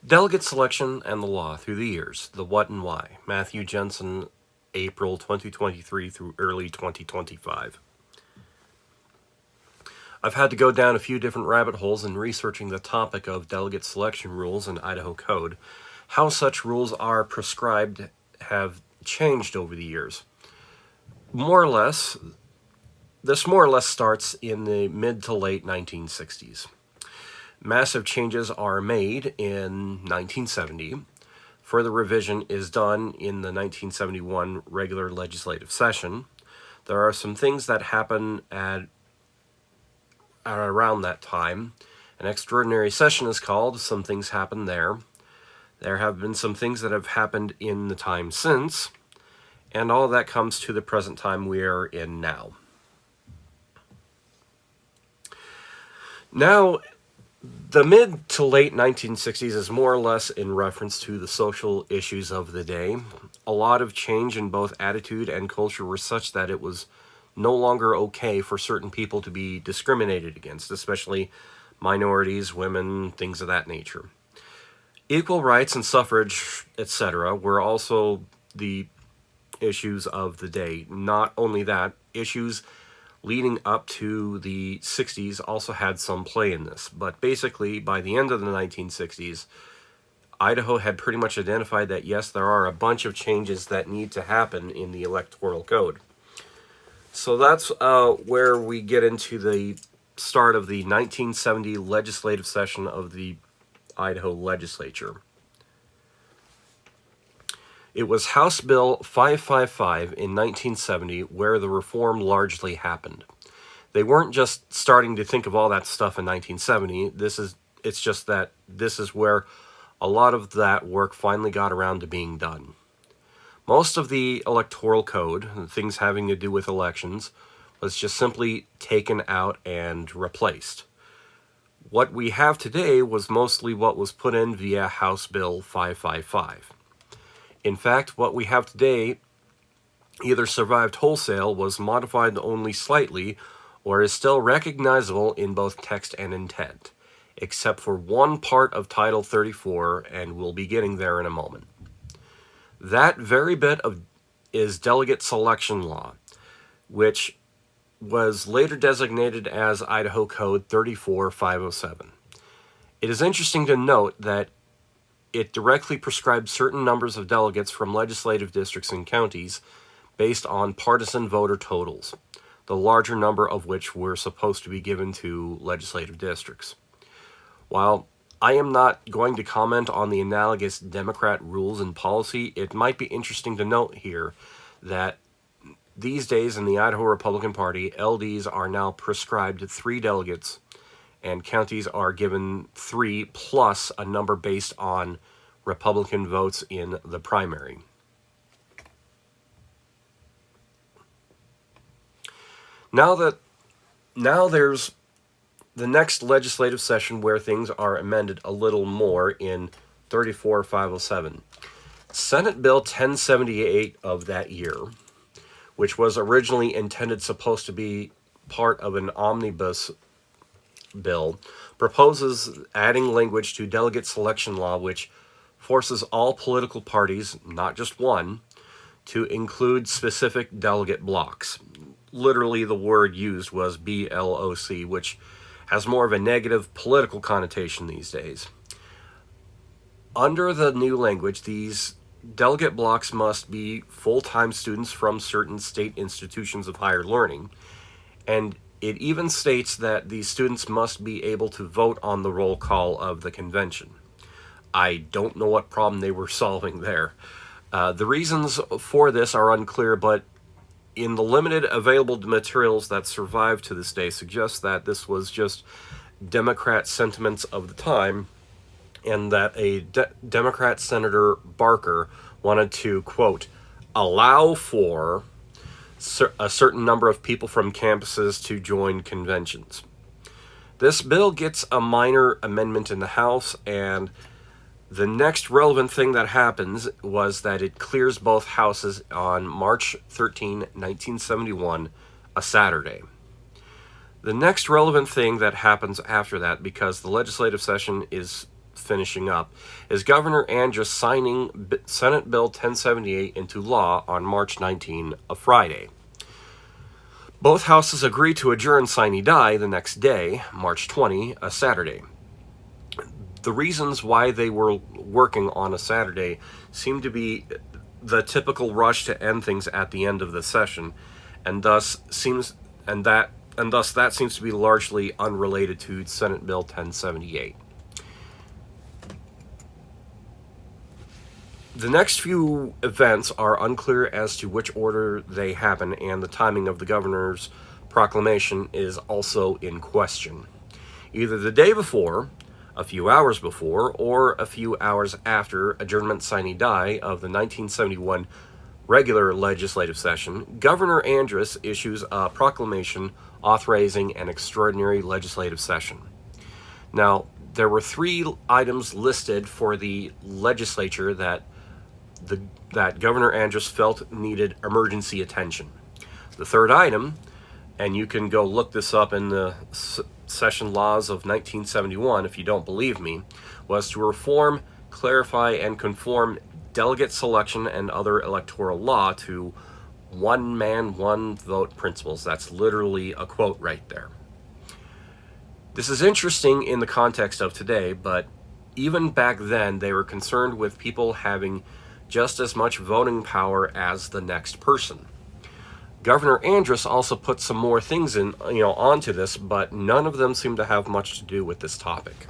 Delegate selection and the law through the years, the what and why. Matthew Jensen, April 2023 through early 2025. I've had to go down a few different rabbit holes in researching the topic of delegate selection rules in Idaho Code. How such rules are prescribed have changed over the years. This more or less starts in the mid to late 1960s. Massive changes are made in 1970. Further revision is done in the 1971 regular legislative session. There are some things that happen at around that time. An extraordinary session is called. Some things happen there. There have been some things that have happened in the time since, and all of that comes to the present time we are in now. Now, the mid to late 1960s is more or less in reference to the social issues of the day. A lot of change in both attitude and culture were such that it was no longer okay for certain people to be discriminated against, especially minorities, women, things of that nature. Equal rights and suffrage, etc., were also the issues of the day. Not only that, issues leading up to the 60s also had some play in this. But basically, by the end of the 1960s, Idaho had pretty much identified that, yes, there are a bunch of changes that need to happen in the electoral code. So that's where we get into the start of the 1970 legislative session of the Idaho legislature. It was House Bill 555 in 1970 where the reform largely happened. They weren't just starting to think of all that stuff in 1970. It's just that this is where a lot of that work finally got around to being done. Most of the electoral code, things having to do with elections, was just simply taken out and replaced. What we have today was mostly what was put in via House Bill 555. In fact, what we have today either survived wholesale, was modified only slightly, or is still recognizable in both text and intent, except for one part of Title 34, and we'll be getting there in a moment. That very bit is delegate selection law, which was later designated as Idaho Code 34507. It is interesting to note that it directly prescribes certain numbers of delegates from legislative districts and counties based on partisan voter totals, the larger number of which were supposed to be given to legislative districts. While I am not going to comment on the analogous Democrat rules and policy, it might be interesting to note here that these days in the Idaho Republican Party, LDs are now prescribed 3 delegates, and counties are given 3 plus a number based on Republican votes in the primary. Now there's the next legislative session where things are amended a little more in 34507. Senate Bill 1078 of that year, which was originally supposed to be part of an omnibus bill, proposes adding language to delegate selection law which forces all political parties, not just one, to include specific delegate blocks. Literally, the word used was BLOC, which has more of a negative political connotation these days. Under the new language, these delegate blocks must be full-time students from certain state institutions of higher learning, and it even states that these students must be able to vote on the roll call of the convention. I don't know what problem they were solving there. The reasons for this are unclear, but in the limited available materials that survive to this day suggests that this was just Democrat sentiments of the time, and that a Democrat Senator Barker wanted to, quote, allow for a certain number of people from campuses to join conventions. This bill gets a minor amendment in the House, and the next relevant thing that happens was that it clears both houses on March 13, 1971, a Saturday. The next relevant thing that happens after that, because the legislative session is finishing up, is Governor Andrus signing Senate Bill 1078 into law on March 19, a Friday. Both houses agree to adjourn sine die the next day, March 20, a Saturday. The reasons why they were working on a Saturday seem to be the typical rush to end things at the end of the session, and thus that seems to be largely unrelated to Senate Bill 1078. The next few events are unclear as to which order they happen, and the timing of the governor's proclamation is also in question. Either the day before, a few hours before, or a few hours after adjournment sine die of the 1971 regular legislative session, Governor Andrus issues a proclamation authorizing an extraordinary legislative session. Now, there were 3 items listed for the legislature that Governor Andrus felt needed emergency attention. The third item, and you can go look this up in the session laws of 1971 if you don't believe me, was to reform, clarify, and conform delegate selection and other electoral law to one man, one vote principles. That's literally a quote right there. This is interesting in the context of today, but even back then they were concerned with people having just as much voting power as the next person. Governor Andrus also put some more things onto this, but none of them seem to have much to do with this topic.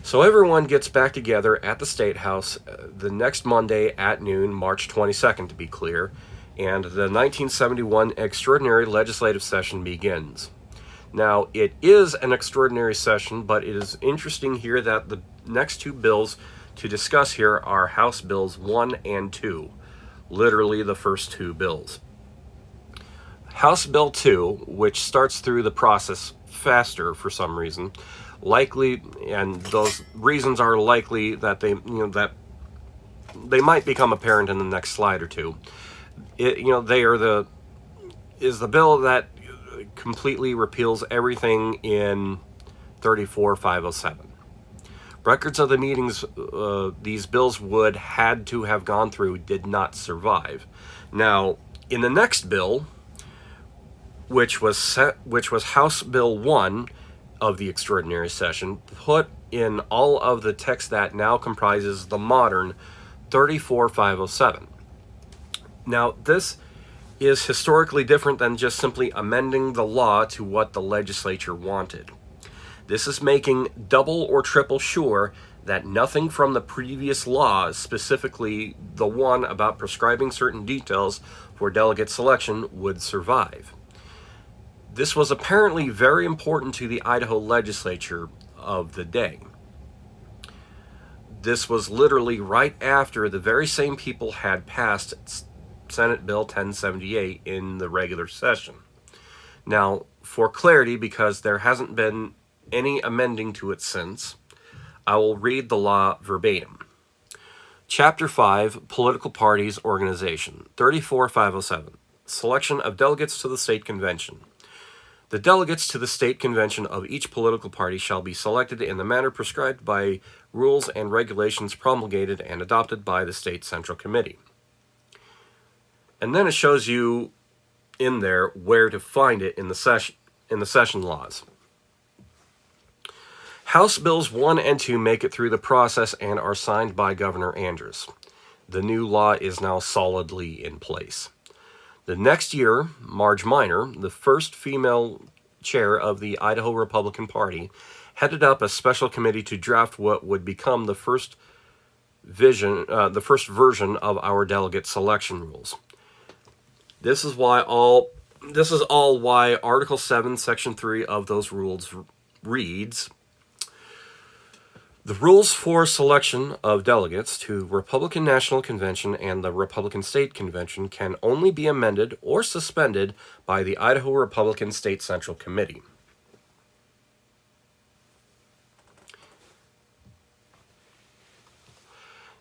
So everyone gets back together at the State House the next Monday at noon, March 22nd to be clear, and the 1971 extraordinary legislative session begins. Now, it is an extraordinary session, but it is interesting here that the next 2 bills to discuss here are House Bills 1 and 2, literally the first 2 bills. House Bill 2, which starts through the process faster for some reason, likely, and those reasons are likely that they might become apparent in the next slide or two. Is the bill that completely repeals everything in 34507. Records of the meetings these bills had to have gone through did not survive. Now, in the next bill, which was House Bill 1 of the extraordinary session, put in all of the text that now comprises the modern 34507. Now, this is historically different than just simply amending the law to what the legislature wanted. This is making double or triple sure that nothing from the previous law, specifically the one about prescribing certain details for delegate selection, would survive. This was apparently very important to the Idaho legislature of the day. This was literally right after the very same people had passed Senate Bill 1078 in the regular session. Now, for clarity, because there hasn't been any amending to it since, I will read the law verbatim. Chapter 5, Political Parties Organization, 34507, Selection of Delegates to the State Convention. The delegates to the state convention of each political party shall be selected in the manner prescribed by rules and regulations promulgated and adopted by the State Central Committee. And then it shows you in there where to find it in the session laws. House Bills 1 and 2 make it through the process and are signed by Governor Andrus. The new law is now solidly in place. The next year, Marge Minor, the first female chair of the Idaho Republican Party, headed up a special committee to draft what would become the first version of our delegate selection rules. This is all why Article 7, Section 3 of those rules reads, "The rules for selection of delegates to Republican National Convention and the Republican State Convention can only be amended or suspended by the Idaho Republican State Central Committee."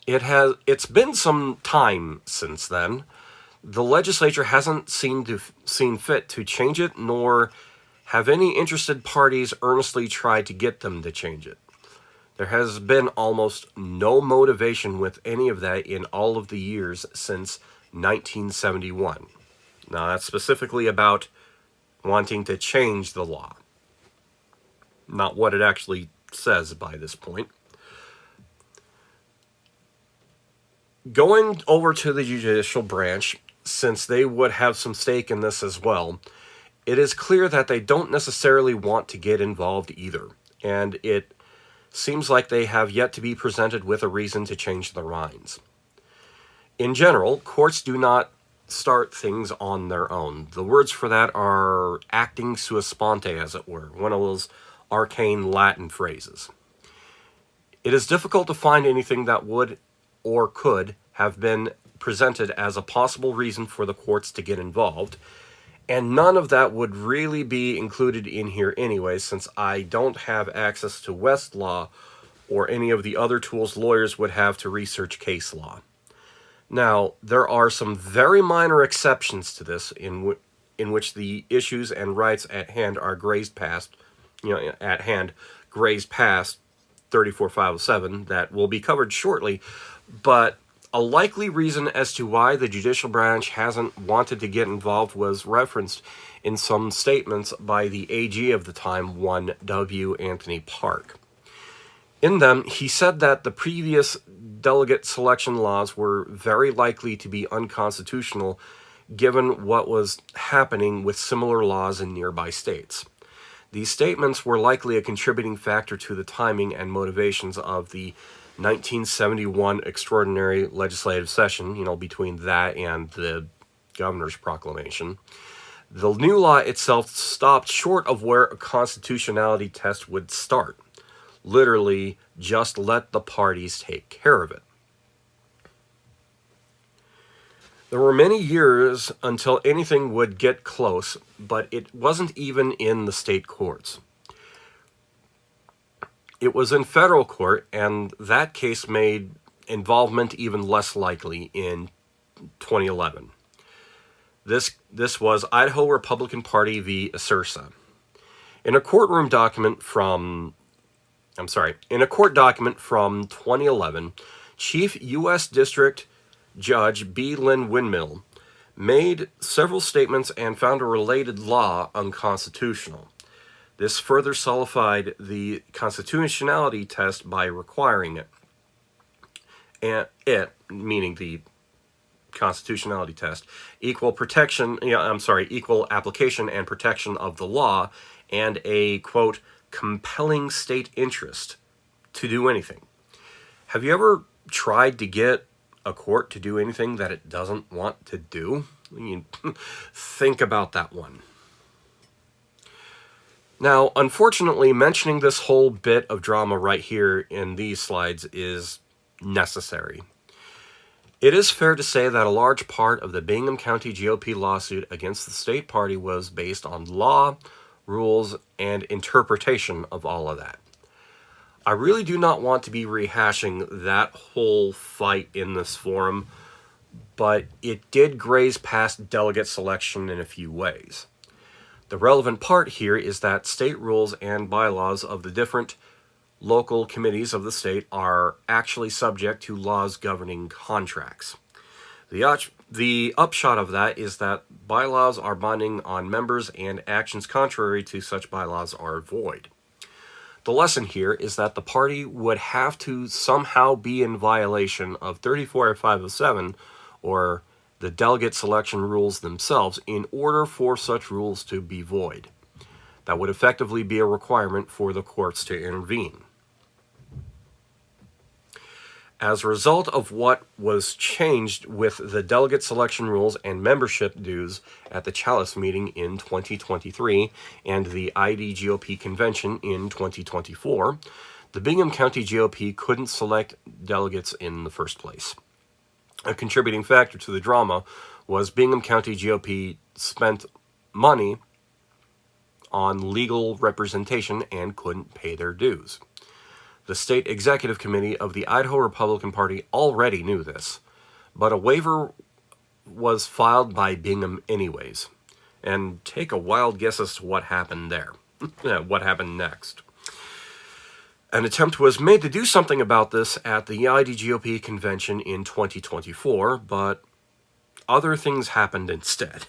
It's been some time since then. The legislature hasn't seen fit to change it, nor Have any interested parties earnestly tried to get them to change it? There has been almost no motivation with any of that in all of the years since 1971. Now, that's specifically about wanting to change the law, not what it actually says by this point. Going over to the judicial branch, since they would have some stake in this as well, it is clear that they don't necessarily want to get involved either, and it seems like they have yet to be presented with a reason to change their minds. In general, courts do not start things on their own. The words for that are acting sua sponte, as it were, one of those arcane Latin phrases. It is difficult to find anything that would or could have been presented as a possible reason for the courts to get involved, and none of that would really be included in here anyway, since I don't have access to Westlaw or any of the other tools lawyers would have to research case law. Now, there are some very minor exceptions to this in which the issues and rights at hand are grazed past 34507 that will be covered shortly, but a likely reason as to why the judicial branch hasn't wanted to get involved was referenced in some statements by the AG of the time, one W. Anthony Park. In them, he said that the previous delegate selection laws were very likely to be unconstitutional given what was happening with similar laws in nearby states. These statements were likely a contributing factor to the timing and motivations of the 1971 extraordinary legislative session, between that and the governor's proclamation. The new law itself stopped short of where a constitutionality test would start. Literally, just let the parties take care of it. There were many years until anything would get close, but it wasn't even in the state courts. It was in federal court, and that case made involvement even less likely in 2011. This was Idaho Republican Party v. Asursa. In a court document from 2011, Chief U.S. District Judge B. Lynn Windmill made several statements and found a related law unconstitutional. This further solidified the constitutionality test by requiring it. And it, meaning the constitutionality test, equal application and protection of the law, and a, quote, compelling state interest to do anything. Have you ever tried to get a court to do anything that it doesn't want to do? Think about that one. Now, unfortunately, mentioning this whole bit of drama right here in these slides is necessary. It is fair to say that a large part of the Bingham County GOP lawsuit against the state party was based on law, rules, and interpretation of all of that. I really do not want to be rehashing that whole fight in this forum, but it did graze past delegate selection in a few ways. The relevant part here is that state rules and bylaws of the different local committees of the state are actually subject to laws governing contracts. The upshot of that is that bylaws are binding on members and actions contrary to such bylaws are void. The lesson here is that the party would have to somehow be in violation of 34507 or the delegate selection rules themselves in order for such rules to be void. That would effectively be a requirement for the courts to intervene. As a result of what was changed with the delegate selection rules and membership dues at the Challis meeting in 2023 and the IDGOP convention in 2024, the Bingham County GOP couldn't select delegates in the first place. A contributing factor to the drama was Bingham County GOP spent money on legal representation and couldn't pay their dues. The State Executive Committee of the Idaho Republican Party already knew this, but a waiver was filed by Bingham anyways, and take a wild guess as to what happened there. What happened next. An attempt was made to do something about this at the IDGOP convention in 2024, but other things happened instead.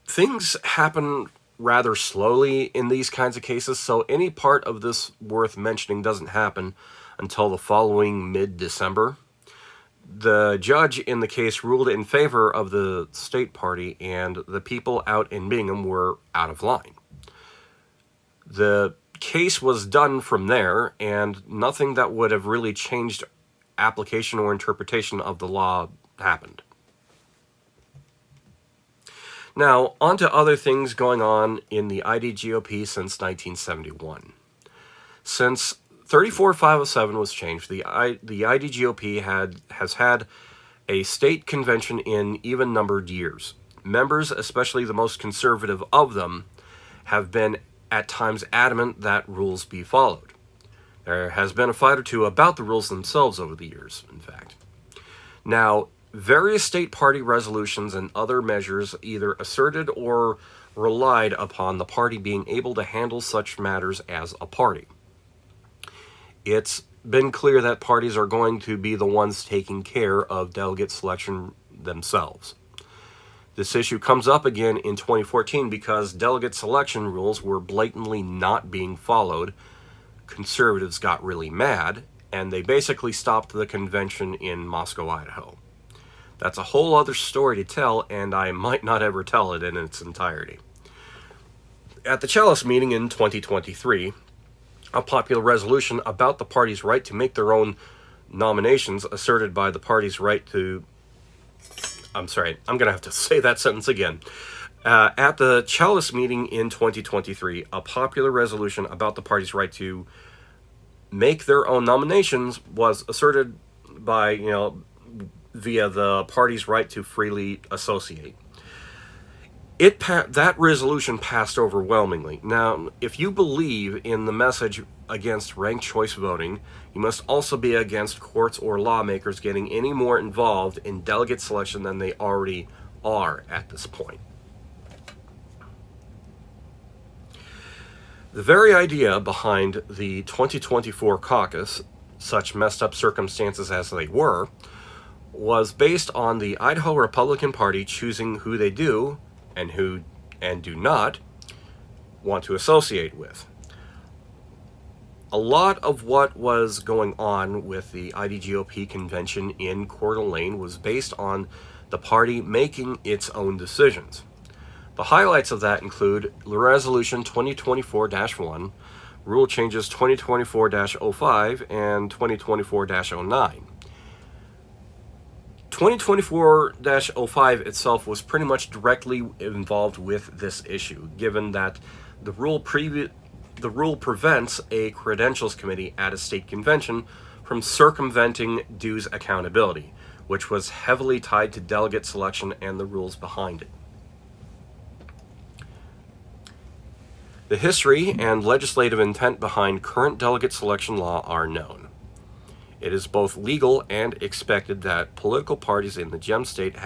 Things happen rather slowly in these kinds of cases, so any part of this worth mentioning doesn't happen until the following mid-December. The judge in the case ruled in favor of the state party, and the people out in Bingham were out of line. The case was done from there, and nothing that would have really changed application or interpretation of the law happened. Now, on to other things going on in the IDGOP since 1971. Since 34507 was changed, the IDGOP has had a state convention in even-numbered years. Members, especially the most conservative of them, have been at times adamant that rules be followed. There has been a fight or two about the rules themselves over the years, in fact. Now, various state party resolutions and other measures either asserted or relied upon the party being able to handle such matters as a party. It's been clear that parties are going to be the ones taking care of delegate selection themselves. This issue comes up again in 2014 because delegate selection rules were blatantly not being followed. Conservatives got really mad, and they basically stopped the convention in Moscow, Idaho. That's a whole other story to tell, and I might not ever tell it in its entirety. At the Challis meeting in 2023, a popular resolution about the party's right to make their own nominations asserted by the party's right to... I'm sorry, I'm going to have to say that sentence again. At the Challis meeting in 2023, a popular resolution about the party's right to make their own nominations was asserted by, via the party's right to freely associate. That resolution passed overwhelmingly. Now, if you believe in the message against ranked choice voting, you must also be against courts or lawmakers getting any more involved in delegate selection than they already are at this point. The very idea behind the 2024 caucus, such messed up circumstances as they were, was based on the Idaho Republican Party choosing who they do and who and do not want to associate with. A lot of what was going on with the IDGOP convention in Coeur d'Alene was based on the party making its own decisions. The highlights of that include Resolution 2024-1, Rule Changes 2024-05, and 2024-09. 2024-05 itself was pretty much directly involved with this issue, given that the rule prevents a credentials committee at a state convention from circumventing dues accountability, which was heavily tied to delegate selection and the rules behind it. The history and legislative intent behind current delegate selection law are known. It is both legal and expected that political parties in the GEM state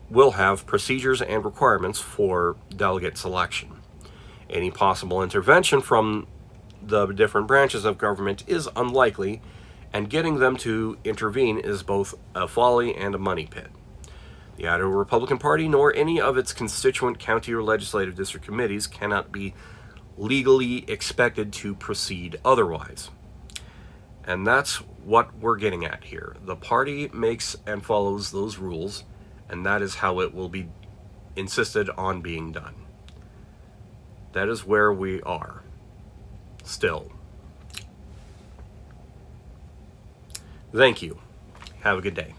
will have procedures and requirements for delegate selection. Any possible intervention from the different branches of government is unlikely, and getting them to intervene is both a folly and a money pit. The Idaho Republican Party nor any of its constituent county or legislative district committees cannot be legally expected to proceed otherwise. And that's what we're getting at here. The party makes and follows those rules, and that is how it will be insisted on being done. That is where we are. Still. Thank you. Have a good day.